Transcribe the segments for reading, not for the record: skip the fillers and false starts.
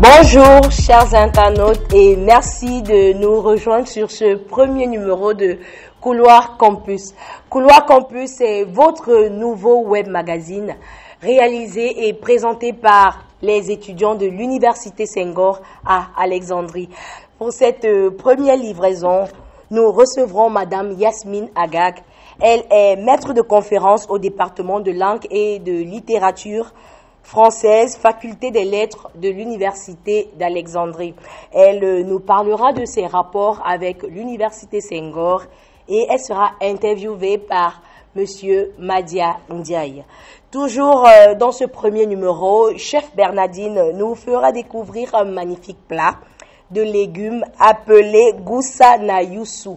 Bonjour chers internautes et merci de nous rejoindre sur ce premier numéro de Couloir Campus. Couloir Campus est votre nouveau web magazine réalisé et présenté par les étudiants de l'Université Senghor à Alexandrie. Pour cette première livraison, nous recevrons Madame Yasmine Agag. Elle est maître de conférence au département de langue et de littérature française, faculté des lettres de l'Université d'Alexandrie. Elle nous parlera de ses rapports avec l'Université Senghor et elle sera interviewée par Monsieur Madia Ndiaye. Toujours dans ce premier numéro, Chef Bernardine nous fera découvrir un magnifique plat de légumes appelé Goussa na Youssou,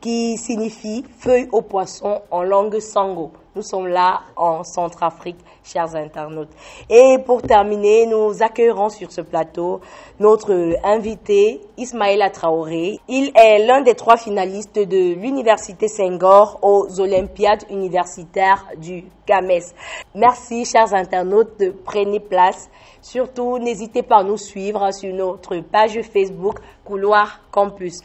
qui signifie feuille au poisson en langue sango. Nous sommes là en Centrafrique, chers internautes. Et pour terminer, nous accueillerons sur ce plateau notre invité, Ismaïla Traoré. Il est l'un des 3 finalistes de l'Université Senghor aux Olympiades universitaires du GAMES. Merci, chers internautes, de prendre place. Surtout, n'hésitez pas à nous suivre sur notre page Facebook Couloir Campus.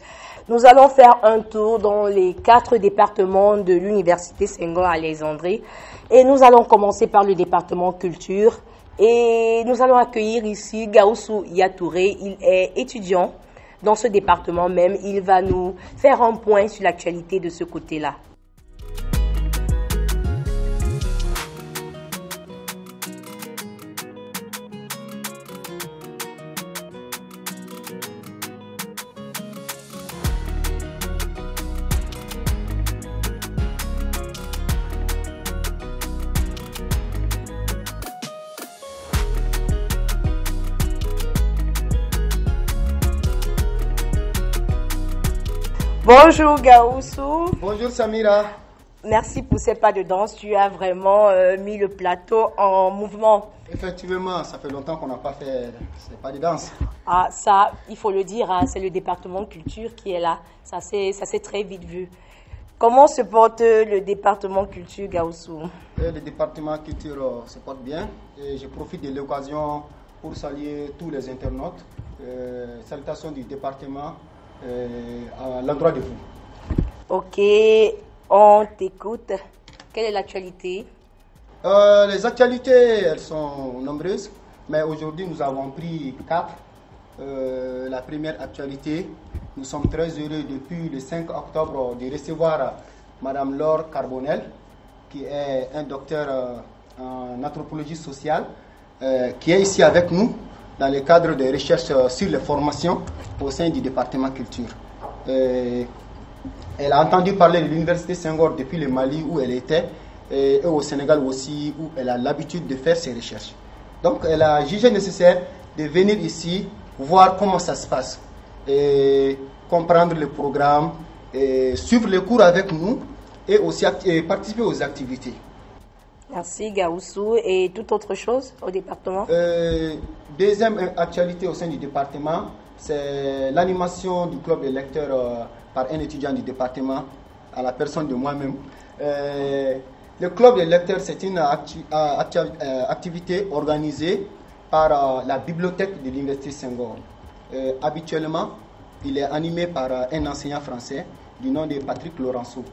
Nous allons faire un tour dans les 4 départements de l'Université Senghor à Alexandrie et nous allons commencer par le département culture et nous allons accueillir ici Gaoussou Yatouré. Il est étudiant dans ce département même. Il va nous faire un point sur l'actualité de ce côté-là. Bonjour Gaoussou. Bonjour Samira. Merci pour ces pas de danse. Tu as vraiment mis le plateau en mouvement. Effectivement, ça fait longtemps qu'on n'a pas fait ces pas de danse. Ah, ça, il faut le dire, hein, c'est le département culture qui est là. Ça s'est très vite vu. Comment se porte le département culture, Gaoussou? Le département culture se porte bien. Et je profite de l'occasion pour saluer tous les internautes. Salutations du département. À l'endroit de vous. Ok, on t'écoute. Quelle est l'actualité? Les actualités, elles sont nombreuses, mais aujourd'hui nous avons pris 4. La première actualité, nous sommes très heureux depuis le 5 octobre de recevoir Madame Laure Carbonel, qui est un docteur en anthropologie sociale, qui est ici avec nous dans le cadre de recherches sur les formations au sein du département culture. Elle a entendu parler de l'Université Senghor depuis le Mali où elle était et au Sénégal aussi où elle a l'habitude de faire ses recherches. Donc elle a jugé nécessaire de venir ici voir comment ça se passe et comprendre le programme, et suivre les cours avec nous et aussi participer aux activités. Merci Gaoussou. Et toute autre chose au département? Deuxième actualité au sein du département, c'est l'animation du club des lecteurs par un étudiant du département, à la personne de moi-même. Le club des lecteurs, c'est une activité organisée par la bibliothèque de l'Université Senghor. Habituellement, il est animé par un enseignant français du nom de Patrick Laurenceau.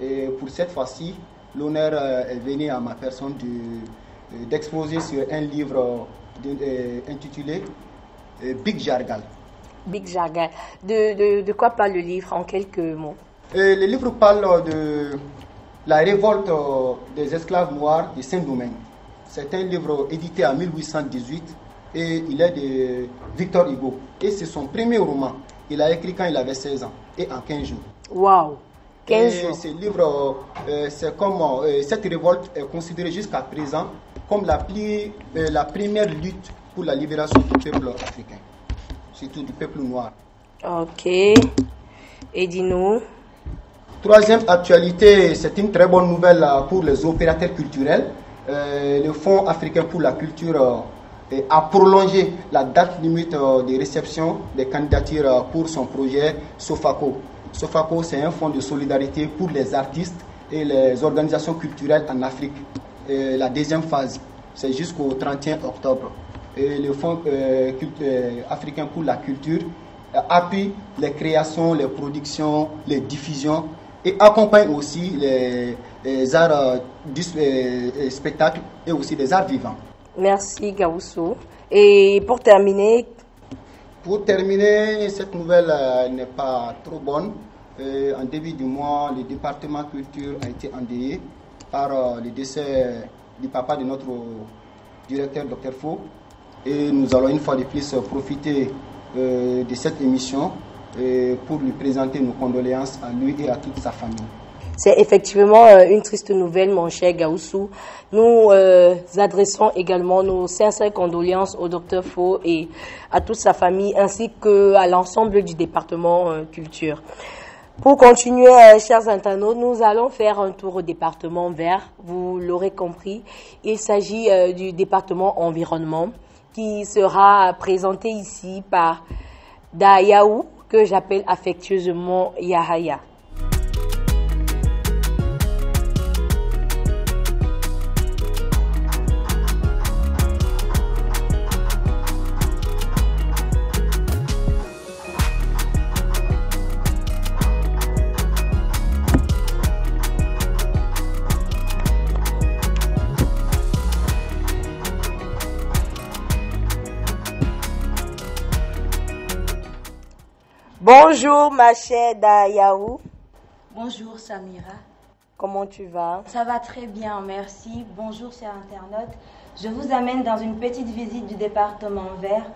Et pour cette fois-ci, l'honneur est venu à ma personne d'exposer sur un livre intitulé Big Jargal. Big Jargal. De quoi parle le livre en quelques mots? Le livre parle de la révolte des esclaves noirs de Saint-Domingue. C'est un livre édité en 1818 et il est de Victor Hugo. Et c'est son premier roman. Il a écrit quand il avait 16 ans et en 15 jours. Waouh! 15 jours. Ce livre, c'est comme cette révolte est considérée jusqu'à présent comme la première lutte pour la libération du peuple africain, surtout du peuple noir. Ok. Et dis-nous. Troisième actualité, c'est une très bonne nouvelle pour les opérateurs culturels. Le Fonds africain pour la culture a prolongé la date limite de réception des candidatures pour son projet SOFACO. SOFACO, c'est un fonds de solidarité pour les artistes et les organisations culturelles en Afrique. La deuxième phase, c'est jusqu'au 31 octobre. et le Fonds africain pour la culture appuie les créations, les productions, les diffusions et accompagne aussi les arts du spectacle et aussi les arts vivants. Merci Gawusu. Et pour terminer, cette nouvelle n'est pas trop bonne. En début du mois, le département culture a été endeuillé par le décès du papa de notre directeur, Dr Fo. Et nous allons une fois de plus profiter de cette émission pour lui présenter nos condoléances à lui et à toute sa famille. C'est effectivement une triste nouvelle, mon cher Gawusu. Nous adressons également nos sincères condoléances au Dr Fo et à toute sa famille, ainsi qu'à l'ensemble du département culture. Pour continuer, chers internautes, nous allons faire un tour au département vert. Vous l'aurez compris, il s'agit du département environnement qui sera présenté ici par Dayaou, que j'appelle affectueusement Yahaya. Bonjour ma chère Dayaou. Bonjour Samira. Comment tu vas? Ça va très bien, merci. Bonjour chers internautes. Je vous amène dans une petite visite du département vert.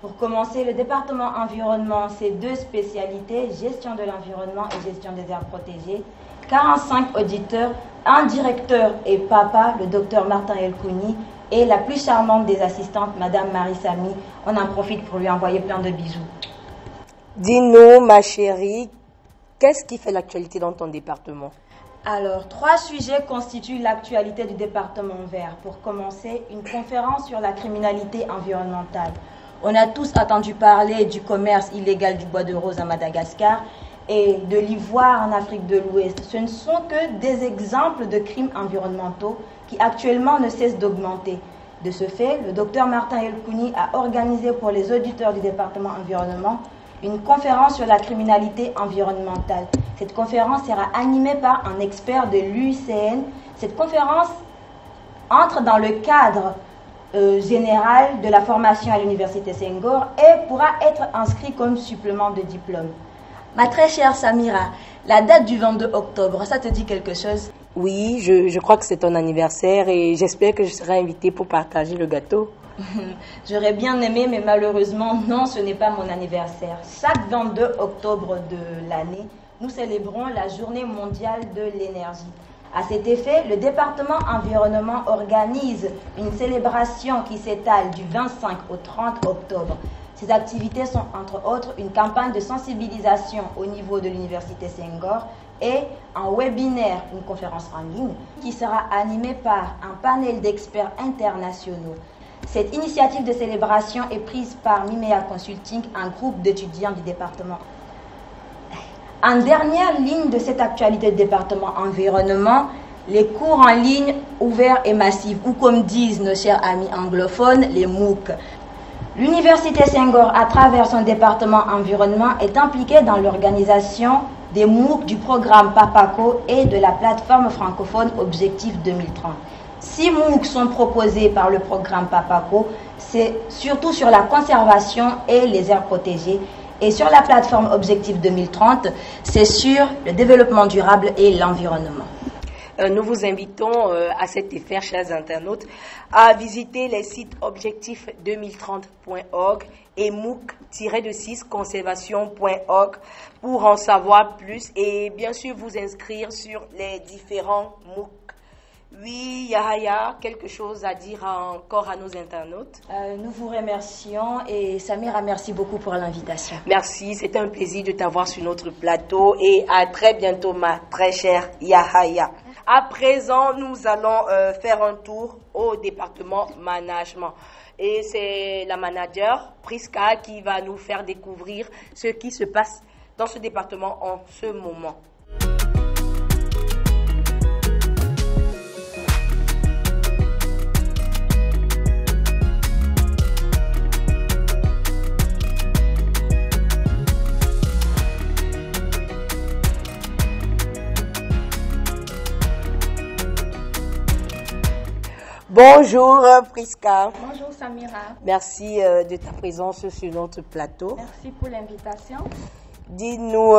Pour commencer, le département environnement, c'est 2 spécialités, gestion de l'environnement et gestion des aires protégées. 45 auditeurs, un directeur et papa, le docteur Martin Elkouni, et la plus charmante des assistantes, Madame Marie Samy. On en profite pour lui envoyer plein de bisous. Dis-nous, ma chérie, qu'est-ce qui fait l'actualité dans ton département? Alors, 3 sujets constituent l'actualité du département vert. Pour commencer, une conférence sur la criminalité environnementale. On a tous entendu parler du commerce illégal du bois de rose à Madagascar et de l'ivoire en Afrique de l'Ouest. Ce ne sont que des exemples de crimes environnementaux qui actuellement ne cessent d'augmenter. De ce fait, le docteur Martin Elkouni a organisé pour les auditeurs du département environnement une conférence sur la criminalité environnementale. Cette conférence sera animée par un expert de l'UICN. Cette conférence entre dans le cadre général de la formation à l'université Senghor et pourra être inscrite comme supplément de diplôme. Ma très chère Samira, la date du 22 octobre, ça te dit quelque chose? Oui, je crois que c'est ton anniversaire et j'espère que je serai invitée pour partager le gâteau. J'aurais bien aimé, mais malheureusement, non, ce n'est pas mon anniversaire. Chaque 22 octobre de l'année, nous célébrons la journée mondiale de l'énergie. À cet effet, le département environnement organise une célébration qui s'étale du 25 au 30 octobre. Ces activités sont entre autres une campagne de sensibilisation au niveau de l'université Senghor et un webinaire, une conférence en ligne, qui sera animée par un panel d'experts internationaux. Cette initiative de célébration est prise par Mimea Consulting, un groupe d'étudiants du département. En dernière ligne de cette actualité du département environnement, les cours en ligne ouverts et massifs, ou comme disent nos chers amis anglophones, les MOOC. L'université Senghor, à travers son département environnement, est impliquée dans l'organisation des MOOC du programme PAPACO et de la plateforme francophone Objectif 2030. 6 MOOC sont proposés par le programme PAPACO, c'est surtout sur la conservation et les aires protégées. Et sur la plateforme Objectif 2030, c'est sur le développement durable et l'environnement. Nous vous invitons à cet effet, chers internautes, à visiter les sites objectif2030.org et MOOC-conservation.org pour en savoir plus et bien sûr vous inscrire sur les différents MOOC. Oui, Yahaya, quelque chose à dire encore à nos internautes? Nous vous remercions et Samira, merci beaucoup pour l'invitation. Merci, c'était un plaisir de t'avoir sur notre plateau et à très bientôt, ma très chère Yahaya. À présent, nous allons faire un tour au département management. Et c'est la manager, Priska, qui va nous faire découvrir ce qui se passe dans ce département en ce moment. Bonjour Priska. Bonjour Samira. Merci de ta présence sur notre plateau. Merci pour l'invitation. Dis-nous,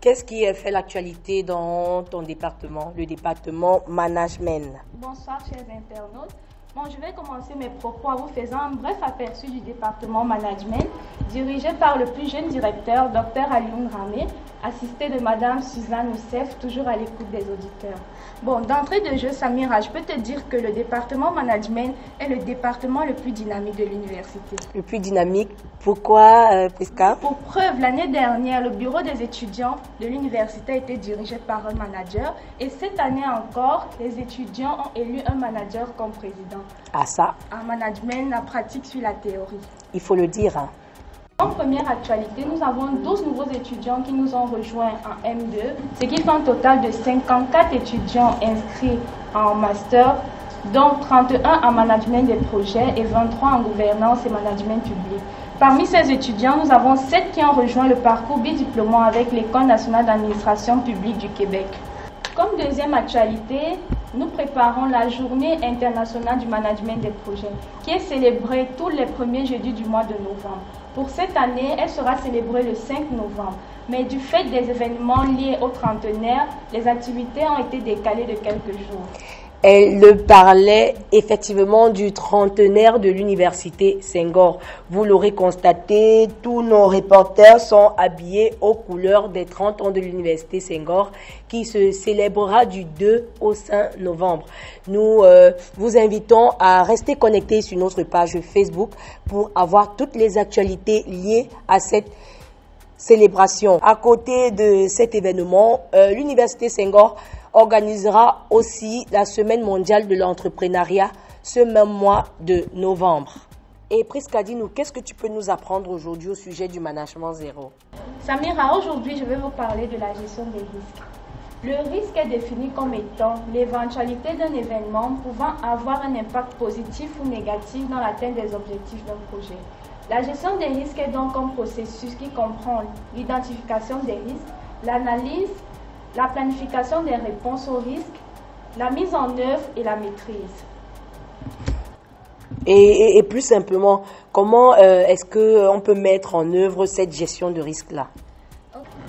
qu'est-ce qui fait l'actualité dans ton département, le département management? Bonsoir chers internautes. Bon, je vais commencer mes propos en vous faisant un bref aperçu du département management, dirigé par le plus jeune directeur, Dr Alioune Ramé, assisté de Madame Suzanne Oussef, toujours à l'écoute des auditeurs. Bon, d'entrée de jeu, Samira, je peux te dire que le département management est le département le plus dynamique de l'université. Le plus dynamique, pourquoi Priska? Pour preuve, l'année dernière, le bureau des étudiants de l'université a été dirigé par un manager et cette année encore, les étudiants ont élu un manager comme président. Ah ça? En management, la pratique suit la théorie. Il faut le dire. Hein. En première actualité, nous avons 12 nouveaux étudiants qui nous ont rejoints en M2, ce qui fait un total de 54 étudiants inscrits en master, dont 31 en management des projets et 23 en gouvernance et management public. Parmi ces étudiants, nous avons 7 qui ont rejoint le parcours bidiplômant avec l'École nationale d'administration publique du Québec. Comme deuxième actualité, nous préparons la journée internationale du management des projets, qui est célébrée tous les premiers jeudis du mois de novembre. Pour cette année, elle sera célébrée le 5 novembre. Mais du fait des événements liés au trentenaire, les activités ont été décalées de quelques jours. Elle parlait effectivement du trentenaire de l'université Senghor. Vous l'aurez constaté, tous nos reporters sont habillés aux couleurs des 30 ans de l'université Senghor qui se célébrera du 2 au 5 novembre. Nous vous invitons à rester connectés sur notre page Facebook pour avoir toutes les actualités liées à cette célébration. À côté de cet événement, l'université Senghor organisera aussi la Semaine mondiale de l'entrepreneuriat ce même mois de novembre. Et Priska, dis-nous, qu'est-ce que tu peux nous apprendre aujourd'hui au sujet du management zéro? Samira, aujourd'hui, je vais vous parler de la gestion des risques. Le risque est défini comme étant l'éventualité d'un événement pouvant avoir un impact positif ou négatif dans l'atteinte des objectifs d'un projet. La gestion des risques est donc un processus qui comprend l'identification des risques, l'analyse, la planification des réponses aux risques, la mise en œuvre et la maîtrise. Et plus simplement, comment est-ce qu'on peut mettre en œuvre cette gestion de risque-là?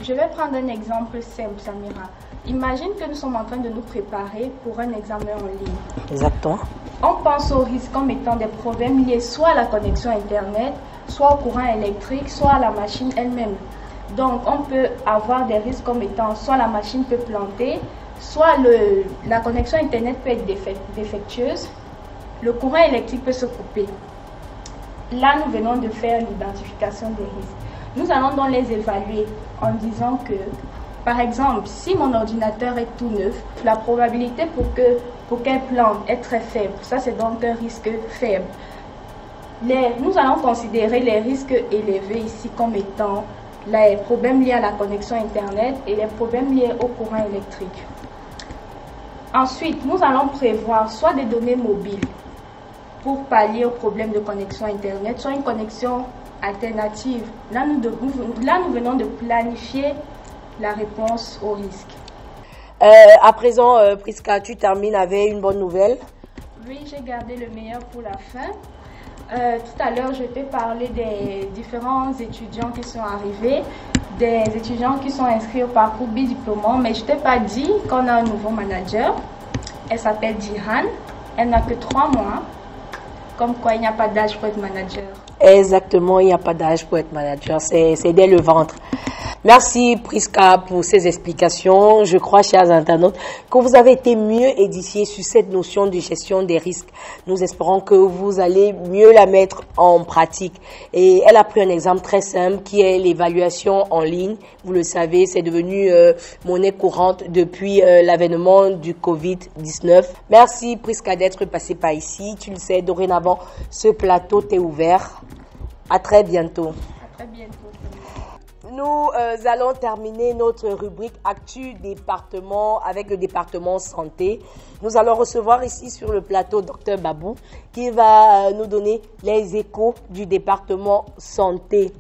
Je vais prendre un exemple simple, Samira. Imagine que nous sommes en train de nous préparer pour un examen en ligne. Exactement. On pense aux risques comme étant des problèmes liés soit à la connexion Internet, soit au courant électrique, soit à la machine elle-même. Donc, on peut avoir des risques comme étant soit la machine peut planter, soit la connexion Internet peut être défectueuse, le courant électrique peut se couper. Là, nous venons de faire l'identification des risques. Nous allons donc les évaluer en disant que, par exemple, si mon ordinateur est tout neuf, la probabilité pour qu'elle plante est très faible. Ça, c'est donc un risque faible. Nous allons considérer les risques élevés ici comme étant les problèmes liés à la connexion Internet et les problèmes liés au courant électrique. Ensuite, nous allons prévoir soit des données mobiles pour pallier aux problèmes de connexion Internet, soit une connexion alternative. Là, nous venons de planifier la réponse au risque. À présent, Priska, tu termines avec une bonne nouvelle. Oui, j'ai gardé le meilleur pour la fin. Tout à l'heure, je t'ai parlé des différents étudiants qui sont arrivés, des étudiants qui sont inscrits au parcours bidiplômant, mais je ne t'ai pas dit qu'on a un nouveau manager. Elle s'appelle Jihan. Elle n'a que 3 mois. Comme quoi, il n'y a pas d'âge pour être manager. Exactement, il n'y a pas d'âge pour être manager. C'est dès le ventre. Merci Priska pour ces explications. Je crois, chers internautes, que vous avez été mieux édifiés sur cette notion de gestion des risques. Nous espérons que vous allez mieux la mettre en pratique. Et elle a pris un exemple très simple qui est l'évaluation en ligne. Vous le savez, c'est devenu monnaie courante depuis l'avènement du Covid-19. Merci Priska d'être passée par ici. Tu le sais, dorénavant, ce plateau t'est ouvert. À très bientôt. À très bientôt. Nous allons terminer notre rubrique Actu département avec le département santé. Nous allons recevoir ici sur le plateau Dr Babou qui va nous donner les échos du département santé.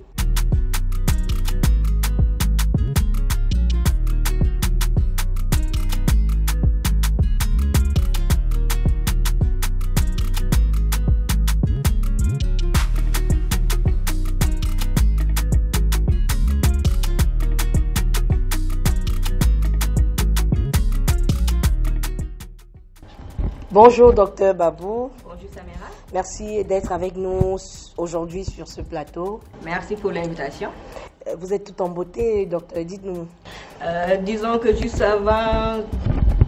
Bonjour, docteur Babou. Bonjour Samira. Merci d'être avec nous aujourd'hui sur ce plateau. Merci pour l'invitation. Vous êtes tout en beauté, docteur, dites-nous. Disons que juste avant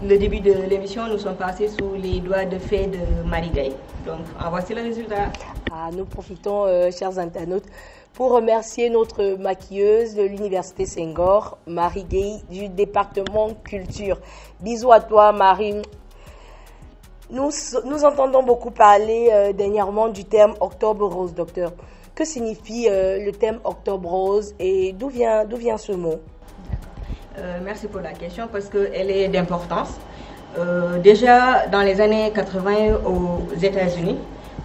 le début de l'émission, nous sommes passés sous les doigts de fée de Marie Gaye. Donc, en voici le résultat. Nous profitons, chers internautes, pour remercier notre maquilleuse de l'Université Senghor, Marie Gaye, du département culture. Bisous à toi, Marie. Nous entendons beaucoup parler dernièrement du terme Octobre Rose, docteur. Que signifie le thème Octobre Rose et d'où vient ce mot? Merci pour la question parce qu'elle est d'importance. Déjà dans les années 80 aux États-Unis,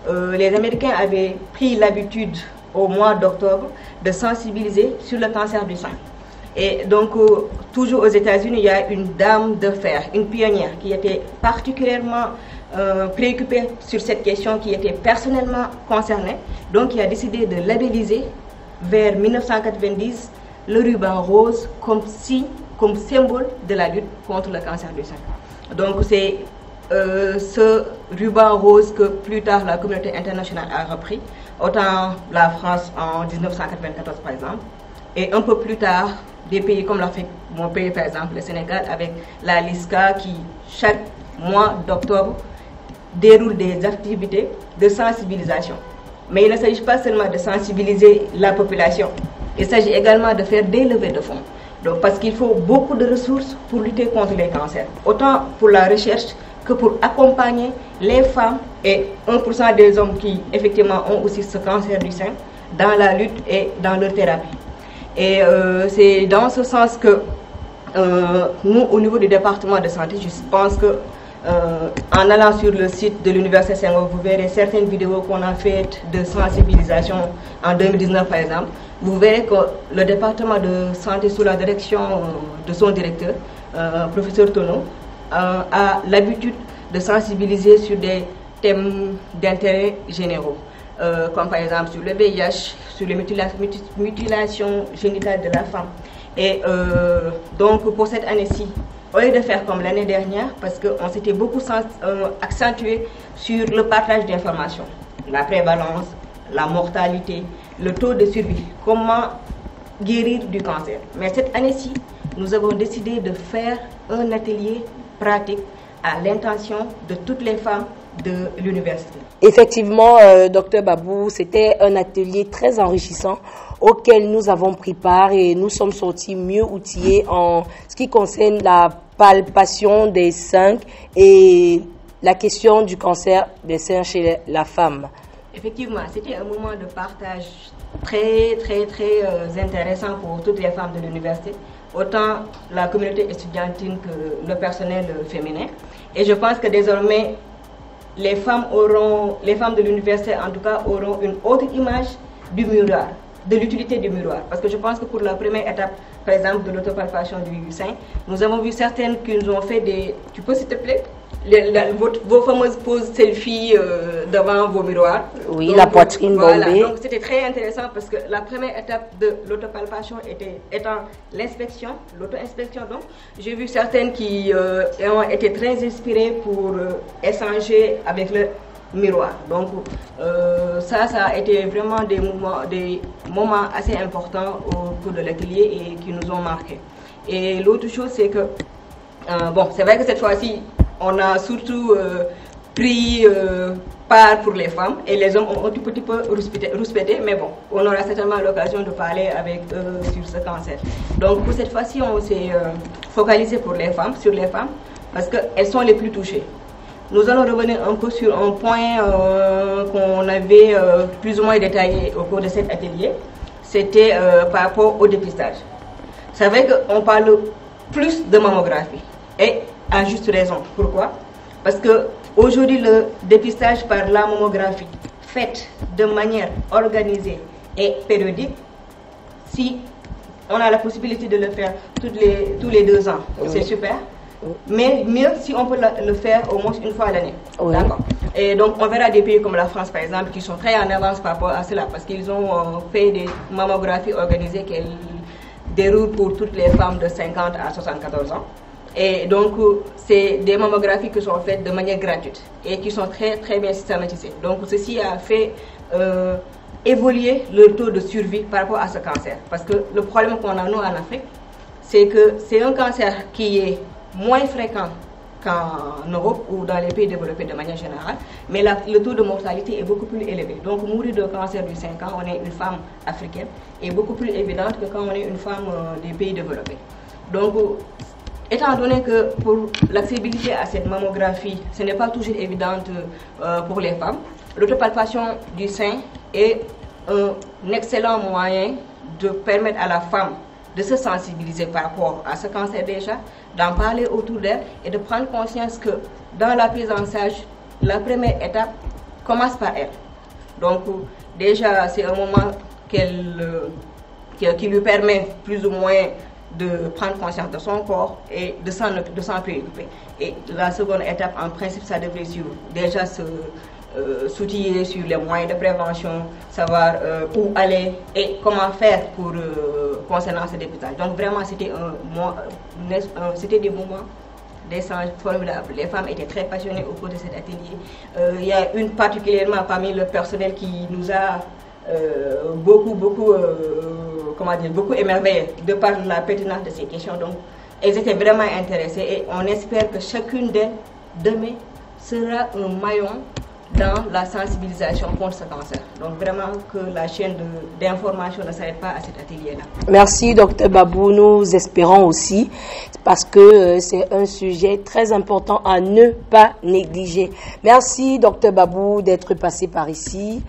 les Américains avaient pris l'habitude au mois d'octobre de sensibiliser sur le cancer du sein. Et donc toujours aux États-Unis, il y a une dame de fer, une pionnière qui était particulièrement préoccupée sur cette question, qui était personnellement concernée, donc qui a décidé de labelliser vers 1990 le ruban rose comme signe, comme symbole de la lutte contre le cancer du sein. Donc c'est ce ruban rose que plus tard la communauté internationale a repris, autant la France en 1994 par exemple, et un peu plus tard des pays comme l'Afrique, mon pays par exemple, le Sénégal, avec la LISCA qui chaque mois d'octobre déroule des activités de sensibilisation. Mais il ne s'agit pas seulement de sensibiliser la population, il s'agit également de faire des levées de fonds. Donc, parce qu'il faut beaucoup de ressources pour lutter contre les cancers, autant pour la recherche que pour accompagner les femmes et 1% des hommes qui effectivement ont aussi ce cancer du sein dans la lutte et dans leur thérapie. Et c'est dans ce sens que nous, au niveau du département de santé, je pense que en allant sur le site de l'Université Senghor, vous verrez certaines vidéos qu'on a faites de sensibilisation en 2019 par exemple. Vous verrez que le département de santé sous la direction de son directeur, professeur Tono, a l'habitude de sensibiliser sur des thèmes d'intérêt généraux, comme par exemple sur le VIH, sur les mutilations génitales de la femme. Et donc pour cette année-ci, au lieu de faire comme l'année dernière, parce qu'on s'était beaucoup accentué sur le partage d'informations, la prévalence, la mortalité, le taux de survie, comment guérir du cancer. Mais cette année-ci, nous avons décidé de faire un atelier pratique à l'intention de toutes les femmes de l'université. Effectivement, docteur Babou, c'était un atelier très enrichissant auquel nous avons pris part et nous sommes sortis mieux outillés en ce qui concerne la palpation des seins et la question du cancer des seins chez la femme. Effectivement, c'était un moment de partage très intéressant pour toutes les femmes de l'université, autant la communauté estudiantine que le personnel féminin. Et je pense que désormais, les femmes de l'université en tout cas auront une autre image du miroir, de l'utilité du miroir. Parce que je pense que pour la première étape, par exemple, de l'autopalpation du sein, nous avons vu certaines qui nous ont fait des... Tu peux s'il te plaît vos fameuses poses selfie devant vos miroirs. Oui, donc, la poitrine voilà. bombée. Donc c'était très intéressant parce que la première étape de l'autopalpation étant l'inspection, l'auto-inspection. Donc j'ai vu certaines qui ont été très inspirées pour échanger avec le miroir. Donc ça a été vraiment des moments assez importants au cours de l'atelier et qui nous ont marqués. Et l'autre chose c'est que, bon, c'est vrai que cette fois-ci, on a surtout pris part pour les femmes et les hommes ont un tout petit peu rouspété, mais bon, on aura certainement l'occasion de parler avec eux sur ce cancer. Donc pour cette fois-ci, on s'est focalisé sur les femmes, parce qu'elles sont les plus touchées. Nous allons revenir un peu sur un point qu'on avait plus ou moins détaillé au cours de cet atelier, c'était par rapport au dépistage. C'est vrai qu'on parle plus de mammographie, et à juste raison. Pourquoi? Parce qu'aujourd'hui, le dépistage par la mammographie, fait de manière organisée et périodique, si on a la possibilité de le faire tous les 2 ans, oui, c'est super. Mais mieux si on peut le faire au moins une fois à l'année. Oui. D'accord. Et donc on verra des pays comme la France par exemple qui sont très en avance par rapport à cela parce qu'ils ont fait des mammographies organisées qu'elles déroulent pour toutes les femmes de 50 à 74 ans. Et donc, c'est des mammographies qui sont faites de manière gratuite et qui sont très, très bien systématisées. Donc, ceci a fait évoluer le taux de survie par rapport à ce cancer. Parce que le problème qu'on a, nous, en Afrique, c'est que c'est un cancer qui est moins fréquent qu'en Europe ou dans les pays développés de manière générale, mais le taux de mortalité est beaucoup plus élevé. Donc, mourir de cancer du 5 ans, on est une femme africaine, est beaucoup plus évidente que quand on est une femme des pays développés. Donc, étant donné que pour l'accessibilité à cette mammographie, ce n'est pas toujours évident pour les femmes, l'autopalpation du sein est un excellent moyen de permettre à la femme de se sensibiliser par rapport à ce cancer déjà, d'en parler autour d'elle et de prendre conscience que dans la prise en charge, la première étape commence par elle. Donc déjà c'est un moment qui lui permet plus ou moins de prendre conscience de son corps et de s'en préoccuper. Et la seconde étape, en principe, ça devrait suivre déjà s'outiller sur les moyens de prévention, savoir où aller et comment faire pour concernant ce dépistage. Donc vraiment, c'était des moments d'échange formidables. Les femmes étaient très passionnées au cours de cet atelier. Il y a une particulièrement parmi le personnel qui nous a beaucoup émerveillés de par la pertinence de ces questions. Donc, elles étaient vraiment intéressées et on espère que chacune d'elles, demain, sera un maillon dans la sensibilisation contre ce cancer. Donc vraiment que la chaîne d'information ne s'arrête pas à cet atelier-là. Merci Dr Babou, nous espérons aussi, parce que c'est un sujet très important à ne pas négliger. Merci Dr Babou d'être passé par ici.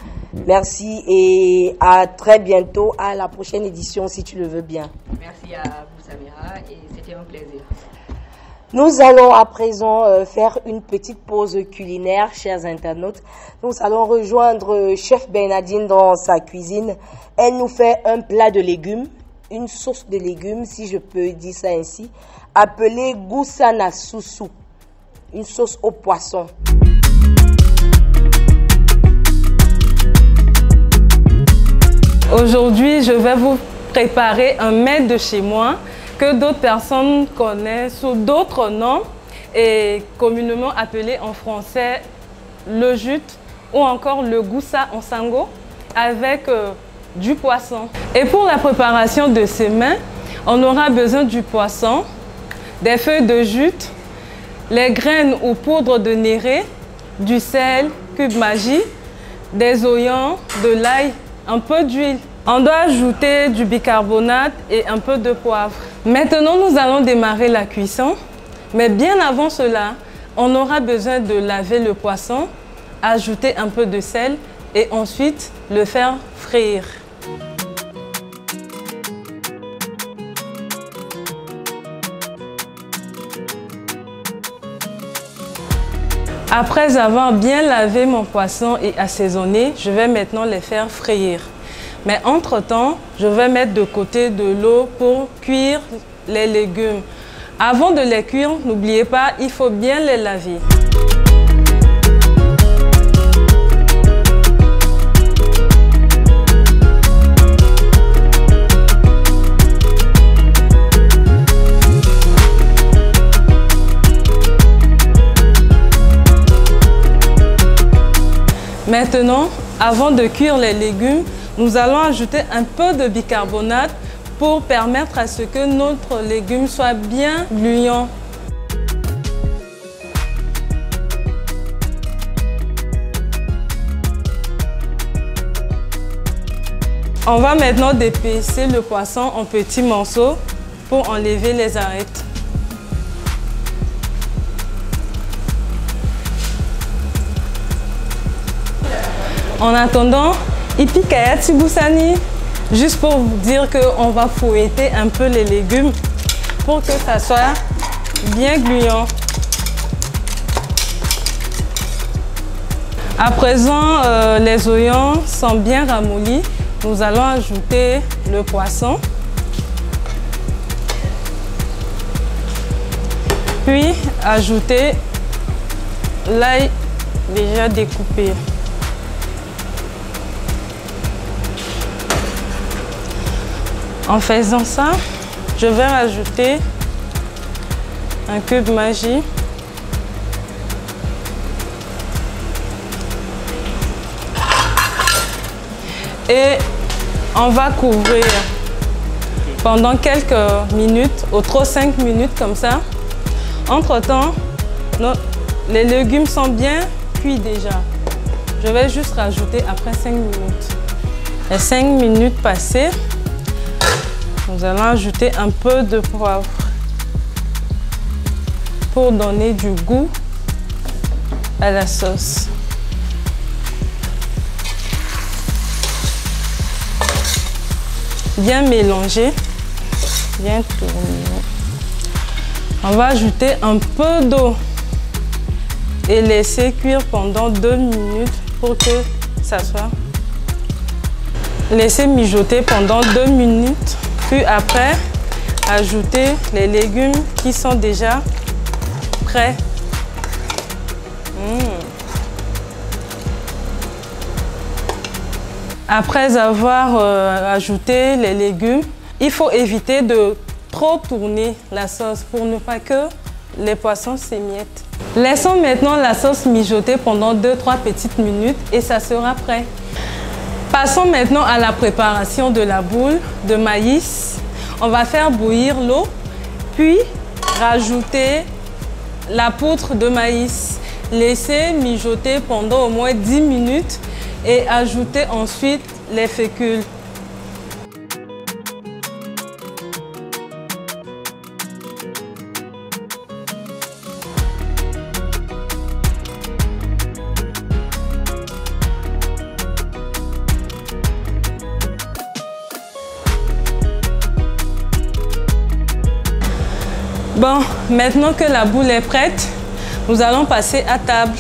Merci et à très bientôt, à la prochaine édition si tu le veux bien. Merci à vous Samira et c'était un plaisir. Nous allons à présent faire une petite pause culinaire, chers internautes. Nous allons rejoindre Chef Bernardine dans sa cuisine. Elle nous fait un plat de légumes, une sauce de légumes, si je peux dire ça ainsi, appelée Goussana Soussou, une sauce au poisson. Aujourd'hui, je vais vous préparer un mets de chez moi que d'autres personnes connaissent sous d'autres noms et communément appelé en français le jute ou encore le goussa en sango avec du poisson. Et pour la préparation de ces mets, on aura besoin du poisson, des feuilles de jute, les graines ou poudre de néré, du sel, cube magie, des oignons, de l'ail, un peu d'huile. On doit ajouter du bicarbonate et un peu de poivre. Maintenant, nous allons démarrer la cuisson. Mais bien avant cela, on aura besoin de laver le poisson, ajouter un peu de sel et ensuite le faire frire. Après avoir bien lavé mon poisson et assaisonné, je vais maintenant les faire frire. Mais entre-temps, je vais mettre de côté de l'eau pour cuire les légumes. Avant de les cuire, n'oubliez pas, il faut bien les laver. Maintenant, avant de cuire les légumes, nous allons ajouter un peu de bicarbonate pour permettre à ce que notre légume soit bien gluant. On va maintenant dépecer le poisson en petits morceaux pour enlever les arêtes. En attendant, Ipi Kayati Boussani, juste pour vous dire qu'on va fouetter un peu les légumes pour que ça soit bien gluant. À présent, les oignons sont bien ramollis. Nous allons ajouter le poisson. Puis ajouter l'ail déjà découpé. En faisant ça, je vais rajouter un cube Maggi. Et on va couvrir pendant quelques minutes, au trop 5 minutes comme ça. Entre-temps, les légumes sont bien cuits déjà. Je vais juste rajouter après 5 minutes. Les 5 minutes passées, nous allons ajouter un peu de poivre pour donner du goût à la sauce. Bien mélanger, bien tourner. On va ajouter un peu d'eau et laisser cuire pendant 2 minutes pour que ça soit. Laisser mijoter pendant 2 minutes, puis après, ajouter les légumes qui sont déjà prêts. Après avoir ajouté les légumes, il faut éviter de trop tourner la sauce pour ne pas que les poissons s'émiettent. Laissons maintenant la sauce mijoter pendant 2-3 petites minutes et ça sera prêt. Passons maintenant à la préparation de la boule de maïs. On va faire bouillir l'eau, puis rajouter la poudre de maïs. Laisser mijoter pendant au moins 10 minutes et ajouter ensuite les fécules. Bon, maintenant que la boule est prête, nous allons passer à table.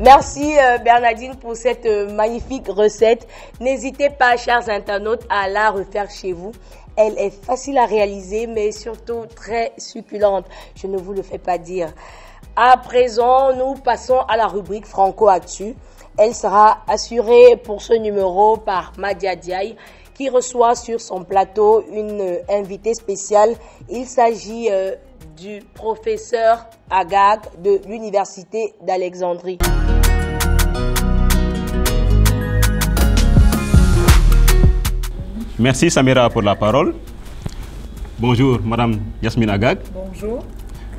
Merci Bernardine pour cette magnifique recette. N'hésitez pas, chers internautes, à la refaire chez vous. Elle est facile à réaliser, mais surtout très succulente. Je ne vous le fais pas dire. À présent, nous passons à la rubrique Franco Actu. Elle sera assurée pour ce numéro par Madia Diaye, qui reçoit sur son plateau une invitée spéciale. Il s'agit du professeur Agag de l'Université d'Alexandrie. Merci Samira pour la parole. Bonjour Madame Yasmine Agag. Bonjour.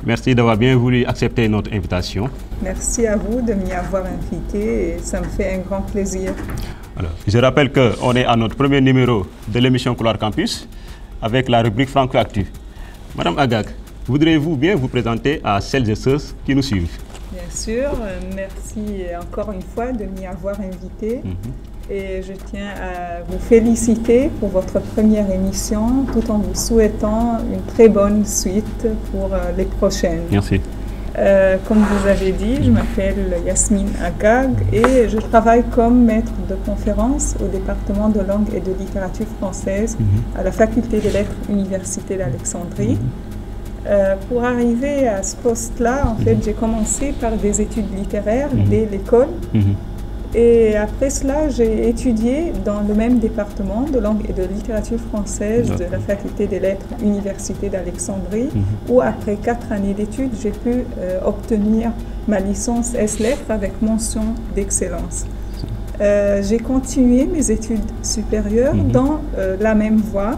Merci d'avoir bien voulu accepter notre invitation. Merci à vous de m'y avoir invité et ça me fait un grand plaisir. Alors, je rappelle qu'on est à notre premier numéro de l'émission Couloir Campus avec la rubrique Franco Actu. Madame Agag, voudriez-vous bien vous présenter à celles et ceux qui nous suivent? Bien sûr, merci encore une fois de m'y avoir invité. Et je tiens à vous féliciter pour votre première émission tout en vous souhaitant une très bonne suite pour les prochaines. Merci. Comme vous avez dit, je m'appelle Yasmine Agag et je travaille comme maître de conférence au département de langue et de littérature française à la faculté des lettres Université d'Alexandrie. Pour arriver à ce poste-là, en fait, j'ai commencé par des études littéraires dès l'école. Et après cela, j'ai étudié dans le même département de langue et de littérature française de la faculté des lettres Université d'Alexandrie, où après 4 années d'études, j'ai pu obtenir ma licence S-Lettres avec mention d'excellence. J'ai continué mes études supérieures dans la même voie,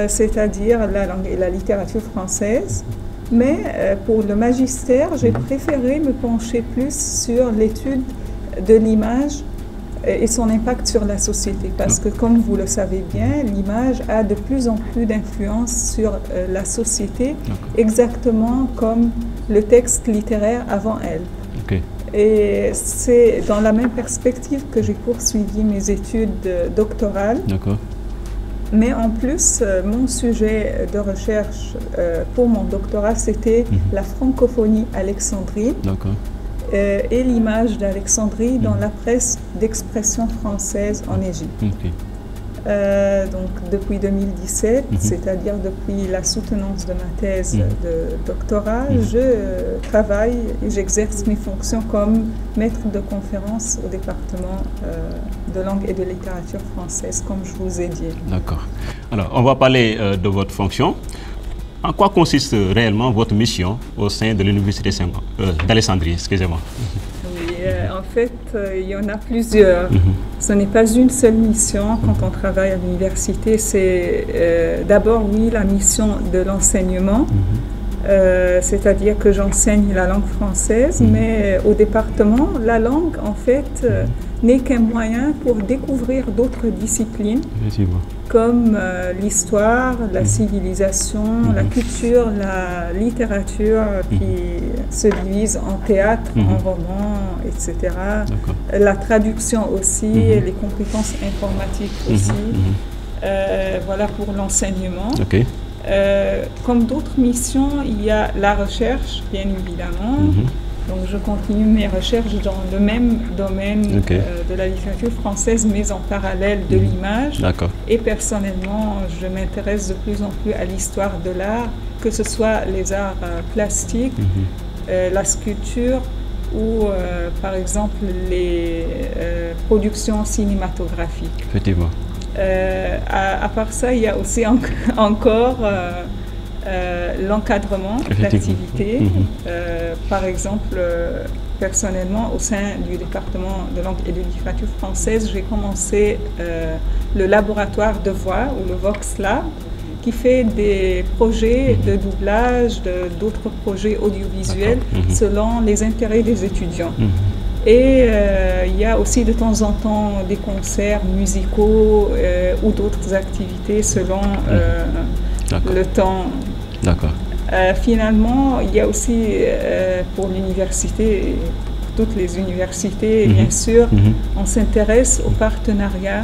c'est-à-dire la langue et la littérature française. Mais pour le magistère, j'ai préféré me pencher plus sur l'étude de l'image et son impact sur la société. Parce que, comme vous le savez bien, l'image a de plus en plus d'influence sur la société, exactement comme le texte littéraire avant elle. Et c'est dans la même perspective que j'ai poursuivi mes études doctorales. Mais en plus, mon sujet de recherche pour mon doctorat, c'était la francophonie alexandrine. Et l'image d'Alexandrie dans la presse d'expression française en Égypte. Donc depuis 2017, c'est-à-dire depuis la soutenance de ma thèse de doctorat, je travaille et j'exerce mes fonctions comme maître de conférence au département de langue et de littérature française, comme je vous ai dit. D'accord. Alors, on va parler de votre fonction. En quoi consiste réellement votre mission au sein de l'Université d'Alexandrie, excusez-moi? Oui, en fait, il y en a plusieurs. Ce n'est pas une seule mission quand on travaille à l'université. C'est d'abord, oui, la mission de l'enseignement, c'est-à-dire que j'enseigne la langue française, mais au département, la langue, en fait, n'est qu'un moyen pour découvrir d'autres disciplines, comme l'histoire, la civilisation, la culture, la littérature qui se divise en théâtre, en roman, etc. La traduction aussi, les compétences informatiques aussi. Voilà pour l'enseignement. Comme d'autres missions, il y a la recherche, bien évidemment. Donc, je continue mes recherches dans le même domaine de la littérature française, mais en parallèle de l'image. Et personnellement, je m'intéresse de plus en plus à l'histoire de l'art, que ce soit les arts plastiques, la sculpture ou, par exemple, les productions cinématographiques. Effectivement. À part ça, il y a aussi encore l'encadrement d'activités. Par exemple, personnellement, au sein du département de langue et de littérature française, j'ai commencé le laboratoire de voix, ou le Vox Lab, qui fait des projets de doublage, d'autres projets audiovisuels selon les intérêts des étudiants. Et il y a aussi de temps en temps des concerts musicaux ou d'autres activités selon le temps. Finalement, il y a aussi pour l'université, toutes les universités, bien sûr, on s'intéresse au partenariat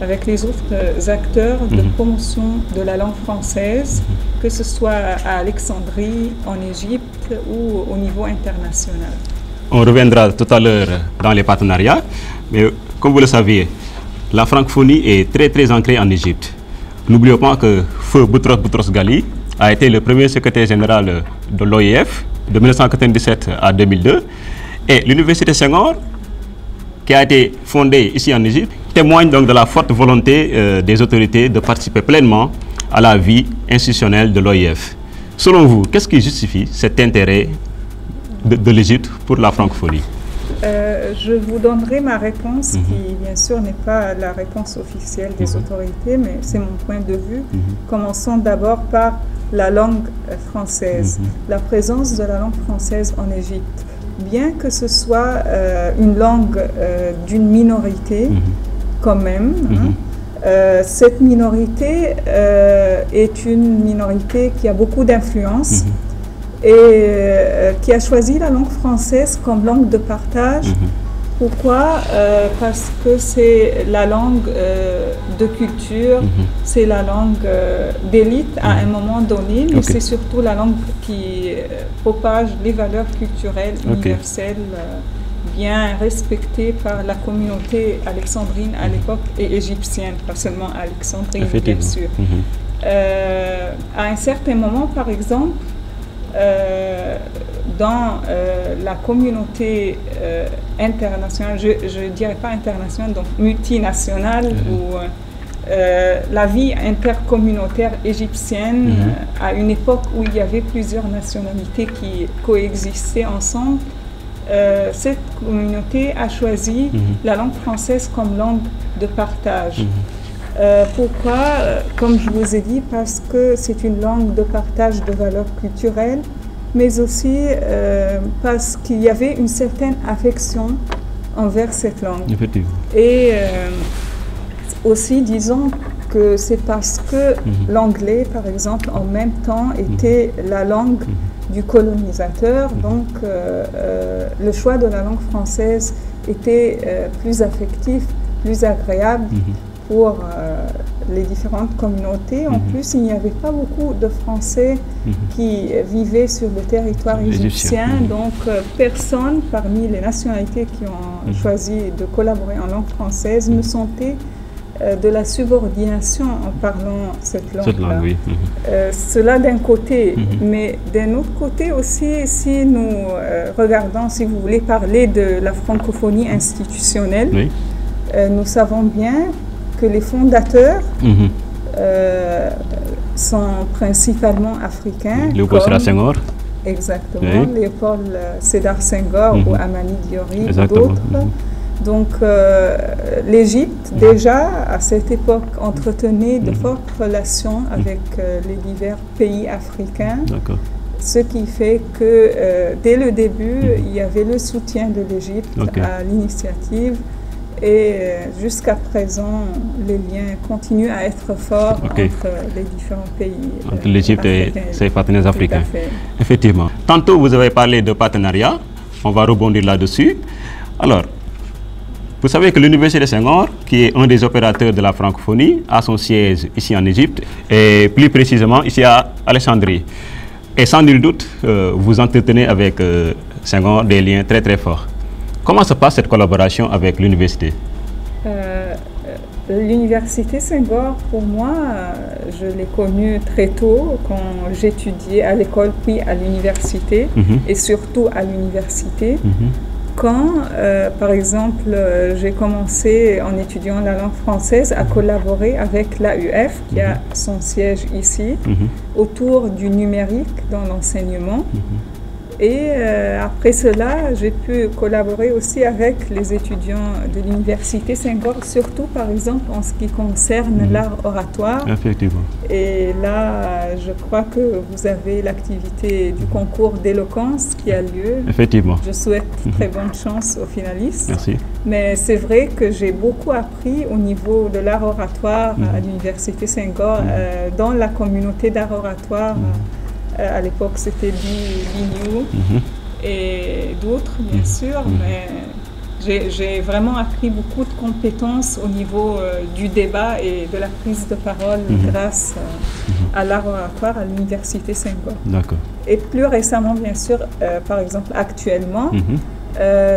avec les autres acteurs de promotion de la langue française, que ce soit à Alexandrie, en Égypte ou au niveau international. On reviendra tout à l'heure dans les partenariats, mais comme vous le savez, la francophonie est très ancrée en Égypte. N'oublions pas que Feu Boutros Ghali a été le premier secrétaire général de l'OIF de 1997 à 2002, et l'université Senghor, qui a été fondée ici en Égypte, témoigne donc de la forte volonté des autorités de participer pleinement à la vie institutionnelle de l'OIF. Selon vous, qu'est-ce qui justifie cet intérêt de l'Égypte pour la francophonie? Je vous donnerai ma réponse, qui bien sûr n'est pas la réponse officielle des autorités, mais c'est mon point de vue. Commençons d'abord par la langue française, la présence de la langue française en Égypte. Bien que ce soit une langue d'une minorité, quand même, cette minorité est une minorité qui a beaucoup d'influence et qui a choisi la langue française comme langue de partage. Pourquoi? Parce que c'est la langue de culture, c'est la langue d'élite à un moment donné, mais c'est surtout la langue qui propage les valeurs culturelles universelles bien respectées par la communauté alexandrine à l'époque et égyptienne, pas seulement alexandrine, bien sûr. À un certain moment, par exemple, dans la communauté internationale, je ne dirais pas internationale, donc multinationale, où la vie intercommunautaire égyptienne, à une époque où il y avait plusieurs nationalités qui coexistaient ensemble, cette communauté a choisi la langue française comme langue de partage. Pourquoi? Comme je vous ai dit, parce que c'est une langue de partage de valeurs culturelles, mais aussi parce qu'il y avait une certaine affection envers cette langue. Et aussi, disons que c'est parce que l'anglais, par exemple, en même temps était la langue du colonisateur, donc le choix de la langue française était plus affectif, plus agréable pour les différentes communautés. En plus, il n'y avait pas beaucoup de Français qui vivaient sur le territoire égyptien, donc personne parmi les nationalités qui ont choisi de collaborer en langue française ne sentait de la subordination en parlant cette langue-là. Cette langue, oui. Cela d'un côté, mais d'un autre côté aussi, si nous regardons, si vous voulez parler de la francophonie institutionnelle, Oui. Nous savons bien que les fondateurs sont principalement africains. Léopold Sédar Senghor. Exactement, Oui. Léopold Sédar Senghor ou Amani Diori ou Exactement. d'autres. Donc l'Égypte, déjà à cette époque, entretenait de fortes relations avec les divers pays africains, D'accord. ce qui fait que dès le début, il y avait le soutien de l'Égypte Ok. à l'initiative. Et jusqu'à présent, les liens continuent à être forts Ok. entre les différents pays. Entre l'Égypte et africains. ses partenaires Tout à africains. fait. Effectivement. Tantôt, vous avez parlé de partenariat. On va rebondir là-dessus. Alors, vous savez que l'Université de Senghor, qui est un des opérateurs de la francophonie, a son siège ici en Égypte et plus précisément ici à Alexandrie. Et sans nul doute, vous entretenez avec Senghor des liens très très forts. Comment se passe cette collaboration avec l'université? L'université Senghor, pour moi, je l'ai connue très tôt quand j'étudiais à l'école puis à l'université et surtout à l'université. Quand, par exemple, j'ai commencé en étudiant la langue française à collaborer avec l'AUF, qui a son siège ici, autour du numérique dans l'enseignement. Et après cela, j'ai pu collaborer aussi avec les étudiants de l'université Senghor, surtout par exemple en ce qui concerne l'art oratoire. Effectivement. Et là, je crois que vous avez l'activité du concours d'éloquence qui a lieu. Effectivement. Je souhaite très bonne chance aux finalistes. Merci. Mais c'est vrai que j'ai beaucoup appris au niveau de l'art oratoire à l'université Senghor, dans la communauté d'art oratoire. À l'époque, c'était l'INU et d'autres, bien sûr, mais j'ai vraiment appris beaucoup de compétences au niveau du débat et de la prise de parole grâce à l'art oratoire à l'université Senghor. D'accord. Et plus récemment, bien sûr, par exemple, actuellement,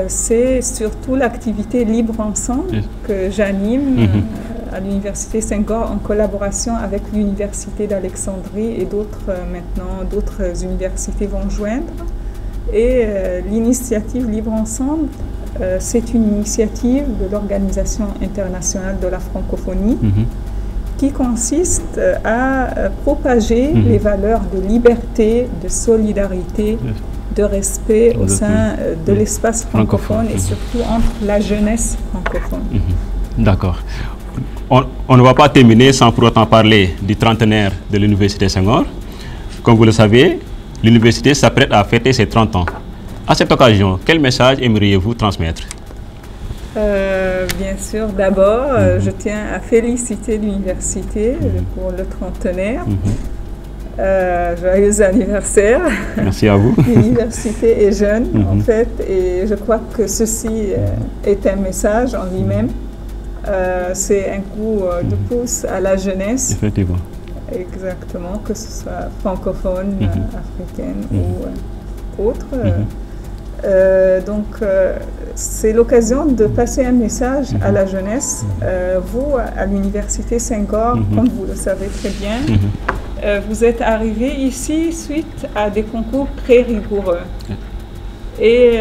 c'est surtout l'activité Libre Ensemble que j'anime à l'université Senghor en collaboration avec l'université d'Alexandrie et d'autres universités vont joindre. Et l'initiative Libre Ensemble, c'est une initiative de l'Organisation internationale de la francophonie qui consiste à propager les valeurs de liberté, de solidarité, de respect au sein de l'espace francophone et surtout entre la jeunesse francophone. D'accord. On ne va pas terminer sans pour autant parler du trentenaire de l'Université Senghor. Comme vous le savez, l'université s'apprête à fêter ses 30 ans. À cette occasion, quel message aimeriez-vous transmettre? Bien sûr, d'abord, je tiens à féliciter l'université pour le trentenaire. Joyeux anniversaire. Merci à vous. L'université est jeune, en fait, et je crois que ceci est un message en lui-même. C'est un coup de pouce à la jeunesse. Effectivement. Exactement, que ce soit francophone, africaine ou autre. Donc, c'est l'occasion de passer un message à la jeunesse. Vous, à l'université Senghor, comme vous le savez très bien, vous êtes arrivé ici suite à des concours très rigoureux. Et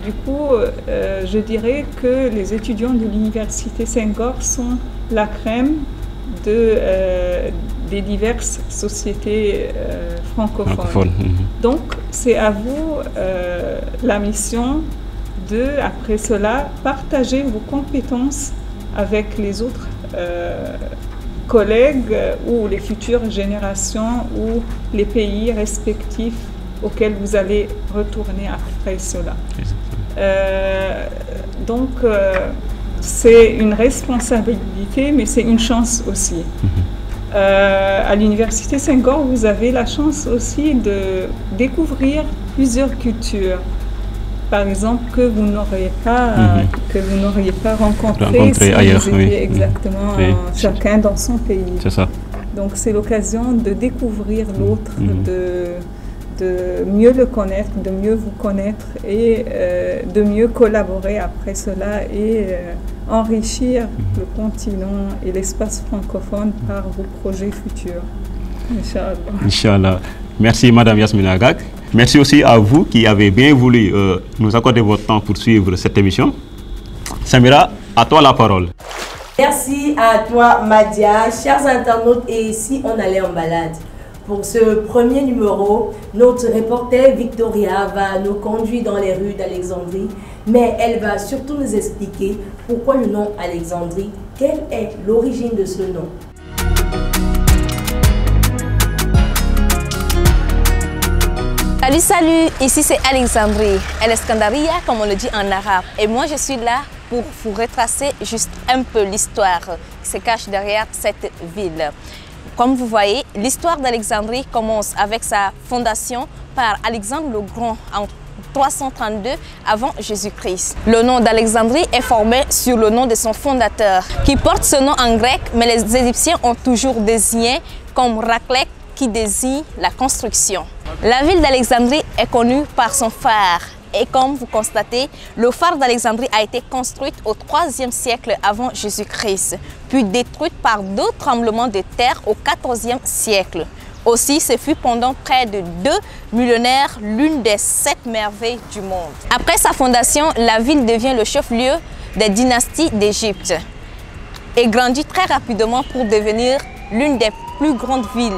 du coup, je dirais que les étudiants de l'université Senghor sont la crème des diverses sociétés francophones. Donc, c'est à vous la mission de, après cela, partager vos compétences avec les autres collègues ou les futures générations ou les pays respectifs auxquels vous allez retourner après cela. Donc, c'est une responsabilité, mais c'est une chance aussi. À l'université Senghor, vous avez la chance aussi de découvrir plusieurs cultures. Par exemple, que vous n'auriez pas rencontré si ailleurs, vous étiez exactement chacun dans son pays. C'est ça. Donc, c'est l'occasion de découvrir l'autre, de mieux le connaître, de mieux vous connaître et de mieux collaborer après cela et enrichir le continent et l'espace francophone par vos projets futurs. Inch'Allah. Inch'Allah. Merci Madame Yasmine Agag. Merci aussi à vous qui avez bien voulu nous accorder votre temps pour suivre cette émission. Samira, à toi la parole. Merci à toi Madia. Chers internautes, et si on allait en balade? Pour ce premier numéro, notre reporter Victoria va nous conduire dans les rues d'Alexandrie, mais elle va surtout nous expliquer pourquoi le nom Alexandrie, quelle est l'origine de ce nom. Salut, ici c'est Alexandrie, El-Escandaria comme on le dit en arabe. Et moi je suis là pour vous retracer juste un peu l'histoire qui se cache derrière cette ville. Comme vous voyez, l'histoire d'Alexandrie commence avec sa fondation par Alexandre le Grand en 332 avant Jésus-Christ. Le nom d'Alexandrie est formé sur le nom de son fondateur, qui porte ce nom en grec, mais les Égyptiens ont toujours désigné comme Raklek, qui désigne la construction. La ville d'Alexandrie est connue par son phare. Et comme vous constatez, le phare d'Alexandrie a été construit au IIIe siècle avant Jésus-Christ, puis détruit par deux tremblements de terre au IVe siècle. Aussi, ce fut pendant près de 2 millénaires l'une des 7 merveilles du monde. Après sa fondation, la ville devient le chef-lieu des dynasties d'Égypte et grandit très rapidement pour devenir l'une des plus grandes villes.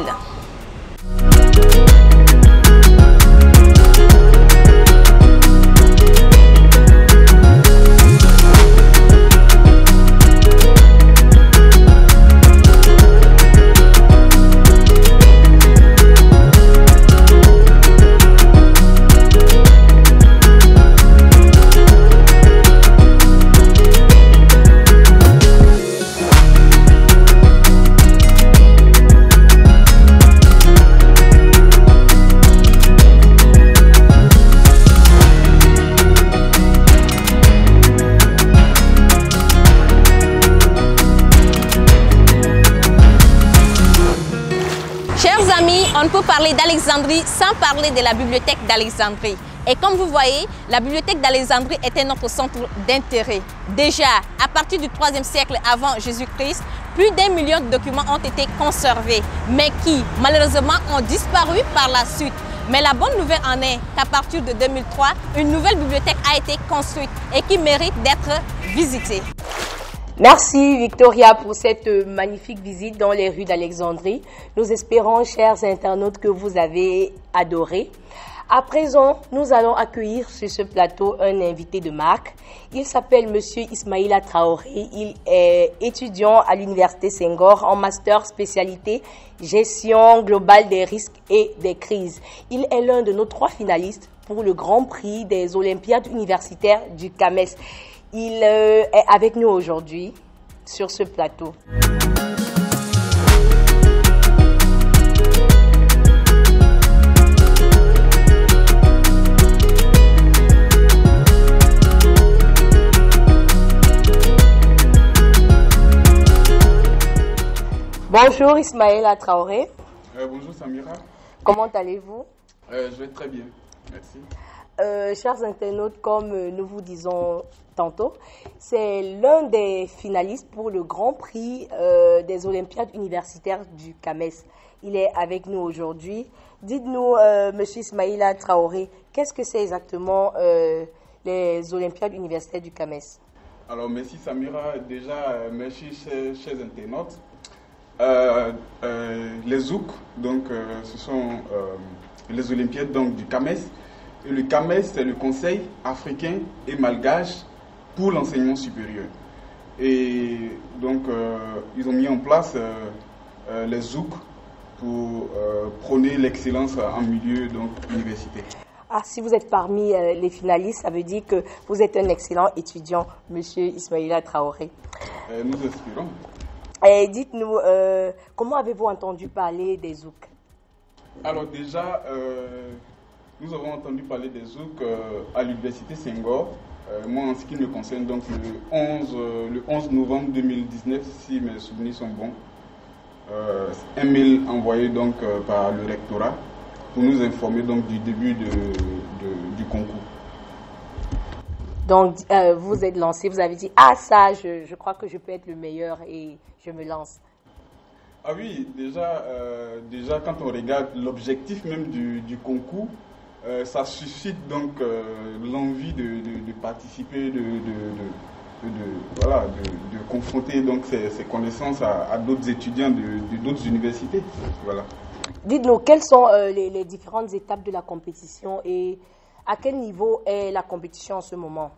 On ne peut parler d'Alexandrie sans parler de la bibliothèque d'Alexandrie. Et comme vous voyez, la bibliothèque d'Alexandrie était notre centre d'intérêt. Déjà, à partir du IIIe siècle avant Jésus-Christ, plus d'1 million de documents ont été conservés, mais qui, malheureusement, ont disparu par la suite. Mais la bonne nouvelle en est qu'à partir de 2003, une nouvelle bibliothèque a été construite et qui mérite d'être visitée. Merci Victoria pour cette magnifique visite dans les rues d'Alexandrie. Nous espérons, chers internautes, que vous avez adoré. À présent, nous allons accueillir sur ce plateau un invité de marque. Il s'appelle Monsieur Ismaïla Traoré. Il est étudiant à l'Université Senghor en master spécialité gestion globale des risques et des crises. Il est l'un de nos 3 finalistes pour le Grand Prix des Olympiades universitaires du CAMES. Il est avec nous aujourd'hui sur ce plateau. Bonjour Ismaïla Traoré. Bonjour Samira. Comment allez-vous? Je vais très bien, merci. Chers internautes, comme nous vous disons tantôt, c'est l'un des finalistes pour le Grand Prix des Olympiades universitaires du CAMES. Il est avec nous aujourd'hui. Dites-nous, Monsieur Ismaïla Traoré, qu'est-ce que c'est exactement les Olympiades universitaires du CAMES? Alors, merci Samira. Déjà, merci chers internautes. Les ZOUK, donc, ce sont les Olympiades donc, du CAMES. Et le CAMES, c'est le Conseil africain et malgache pour l'enseignement supérieur. Et donc, ils ont mis en place les ZOUK pour prôner l'excellence en milieu donc, universitaire. Ah, si vous êtes parmi les finalistes, ça veut dire que vous êtes un excellent étudiant, Monsieur Ismaïla Traoré. Nous espérons. Et dites-nous, comment avez-vous entendu parler des ZOUK? Alors déjà, nous avons entendu parler des ZOUK à l'Université Senghor. Moi, en ce qui me concerne, donc le 11 novembre 2019, si mes souvenirs sont bons, un mail envoyé donc par le rectorat pour nous informer donc du début du concours. Donc, vous êtes lancé, vous avez dit, ah ça, je crois que je peux être le meilleur et je me lance. Ah oui, déjà quand on regarde l'objectif même du concours, ça suscite donc l'envie de participer, de confronter donc ces connaissances à d'autres étudiants de d'autres universités. Voilà. Dites-nous, quelles sont les différentes étapes de la compétition et à quel niveau est la compétition en ce moment?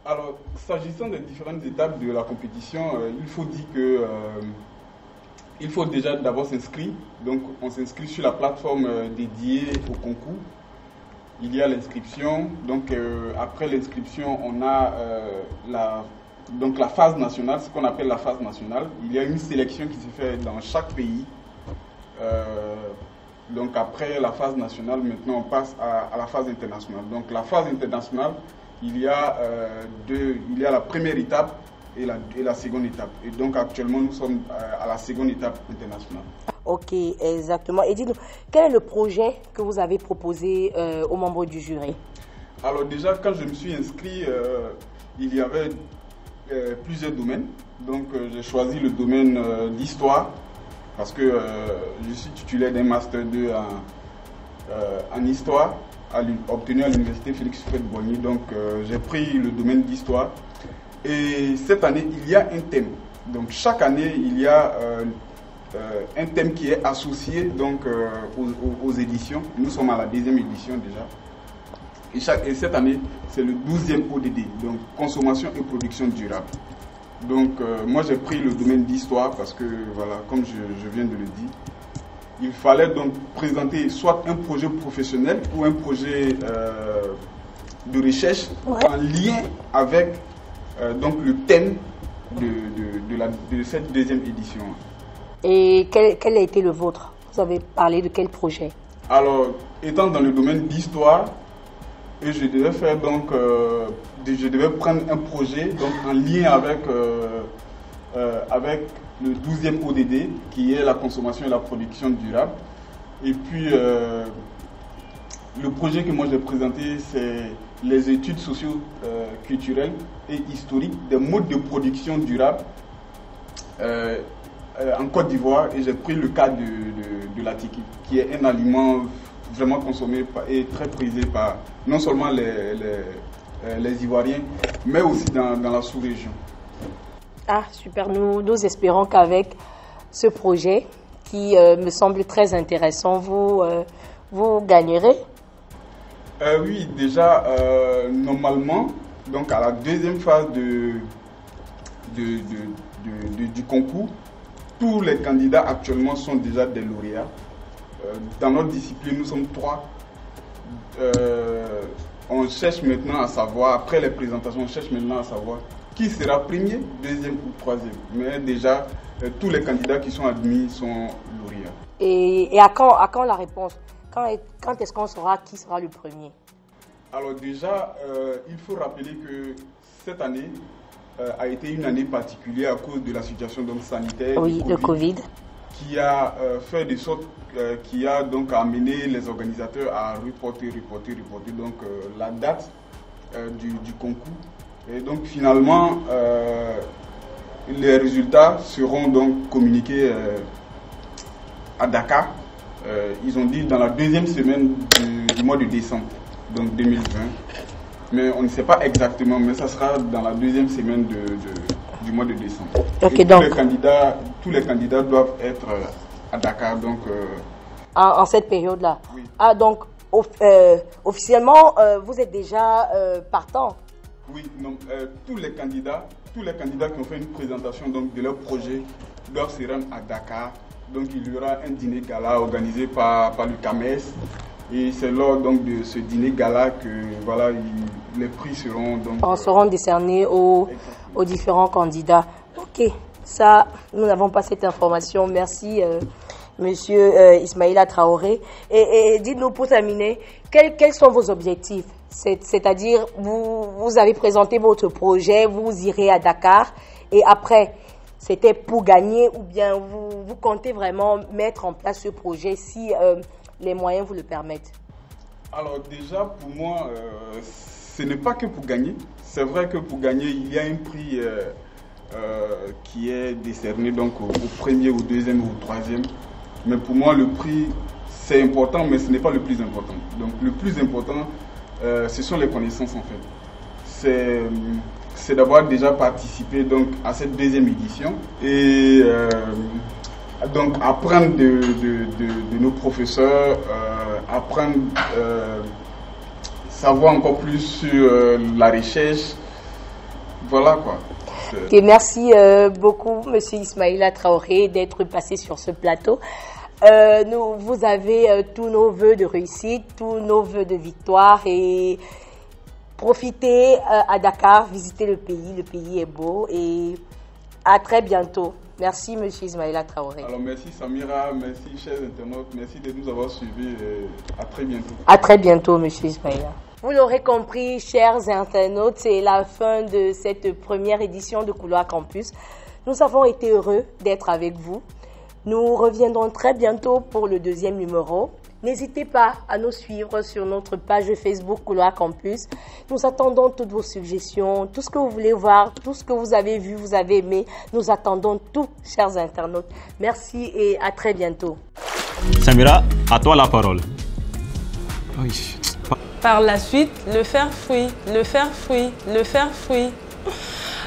Alors, s'agissant des différentes étapes de la compétition, il faut dire que il faut déjà d'abord s'inscrire. Donc, on s'inscrit sur la plateforme dédiée au concours. Il y a l'inscription. Donc, après l'inscription, on a la phase nationale, ce qu'on appelle la phase nationale. Il y a une sélection qui se fait dans chaque pays. Donc, après la phase nationale, maintenant, on passe à la phase internationale. Donc, la phase internationale, il y a la première étape et la seconde étape. Et donc actuellement, nous sommes à la seconde étape internationale. Ok, exactement. Et dites-nous, quel est le projet que vous avez proposé aux membres du jury? Alors déjà, quand je me suis inscrit, il y avait plusieurs domaines. Donc j'ai choisi le domaine d'histoire parce que je suis titulaire d'un Master 2 en histoire obtenu à l'université Félix Houphouët-Boigny. Donc j'ai pris le domaine d'histoire. Et cette année, il y a un thème. Donc chaque année, il y a un thème qui est associé donc, aux éditions. Nous sommes à la 2e édition déjà. Et cette année, c'est le 12e ODD, donc consommation et production durable. Donc moi, j'ai pris le domaine d'histoire parce que, voilà, comme je viens de le dire, il fallait donc présenter soit un projet professionnel ou un projet de recherche en lien avec donc le thème de cette 2e édition. Et quel a été le vôtre? Vous avez parlé de quel projet? Alors, étant dans le domaine d'histoire, et je devais faire donc, je devais prendre un projet donc en lien avec le 12e ODD, qui est la consommation et la production durable. Et puis, le projet que moi j'ai présenté, c'est les études socio-culturelles et historiques des modes de production durable en Côte d'Ivoire. Et j'ai pris le cas de l'atiki, qui est un aliment vraiment consommé et très prisé par non seulement les Ivoiriens, mais aussi dans la sous-région. Ah, super. Nous espérons qu'avec ce projet, qui me semble très intéressant, vous gagnerez. Oui, déjà, normalement, donc à la 2e phase du concours, tous les candidats actuellement sont déjà des lauréats. Dans notre discipline, nous sommes 3. On cherche maintenant à savoir, après les présentations, on cherche maintenant à savoir qui sera premier, 2e ou 3e. Mais déjà, tous les candidats qui sont admis sont lauréats. Et à quand la réponse? Quand est-ce qu'on saura qui sera le premier? Alors déjà, il faut rappeler que cette année a été une année particulière à cause de la situation donc, sanitaire. Oui, le Covid. Qui a fait de sorte, qui a donc amené les organisateurs à reporter donc la date du concours. Et donc finalement, les résultats seront donc communiqués à Dakar. Ils ont dit dans la 2e semaine du mois de décembre, donc 2020. Mais on ne sait pas exactement, mais ça sera dans la 2e semaine du mois de décembre. Okay, donc, tous les candidats doivent être à Dakar. Donc, en cette période-là. Oui. Ah, donc officiellement, vous êtes déjà partant? Oui, non, tous les candidats qui ont fait une présentation donc, de leur projet doivent se rendre à Dakar. Donc il y aura un dîner gala organisé par le CAMES. Et c'est lors donc, de ce dîner gala que voilà, les prix seront décernés aux différents candidats. Ok, ça, nous n'avons pas cette information. Merci, Monsieur Ismaïla Traoré. Et dites-nous pour terminer, quels sont vos objectifs? C'est-à-dire, vous avez présenté votre projet, vous irez à Dakar et après, c'était pour gagner ou bien vous comptez vraiment mettre en place ce projet si les moyens vous le permettent? Alors déjà, pour moi, ce n'est pas que pour gagner. C'est vrai que pour gagner, il y a un prix qui est décerné donc au premier, au deuxième ou au troisième. Mais pour moi, le prix, c'est important, mais ce n'est pas le plus important. Donc le plus important, ce sont les connaissances en fait. C'est d'avoir déjà participé donc, à cette deuxième édition et donc apprendre de nos professeurs, apprendre, savoir encore plus sur la recherche. Voilà quoi. Okay, merci beaucoup, Monsieur Ismaïla Traoré, d'être passé sur ce plateau. Vous avez tous nos vœux de réussite, tous nos vœux de victoire et profitez à Dakar, visitez le pays est beau et à très bientôt. Merci, Monsieur Ismaïla Traoré. Alors merci Samira, merci chers internautes, merci de nous avoir suivis et à très bientôt. À très bientôt, Monsieur Ismaïla. Vous l'aurez compris, chers internautes, c'est la fin de cette première édition de Couloir Campus. Nous avons été heureux d'être avec vous. Nous reviendrons très bientôt pour le deuxième numéro. N'hésitez pas à nous suivre sur notre page Facebook Couloir Campus. Nous attendons toutes vos suggestions, tout ce que vous voulez voir, tout ce que vous avez vu, vous avez aimé. Nous attendons tout, chers internautes. Merci et à très bientôt. Samira, à toi la parole. Oui. Par la suite, le fer fruit, le fer fruit, le fer fruit.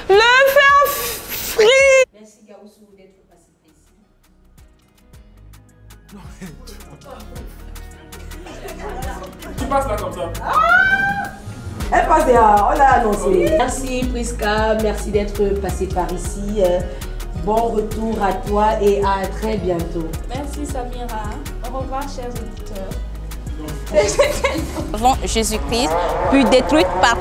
Le fer fruit. Merci Gaoussou d'être passé ici. Tu passes là comme ça. Elle passe derrière, on l'a annoncé. Merci Priska, merci d'être passé par ici. Bon retour à toi et à très bientôt. Merci Samira. Au revoir chers auditeurs. Avant Jésus-Christ, puis détruite par...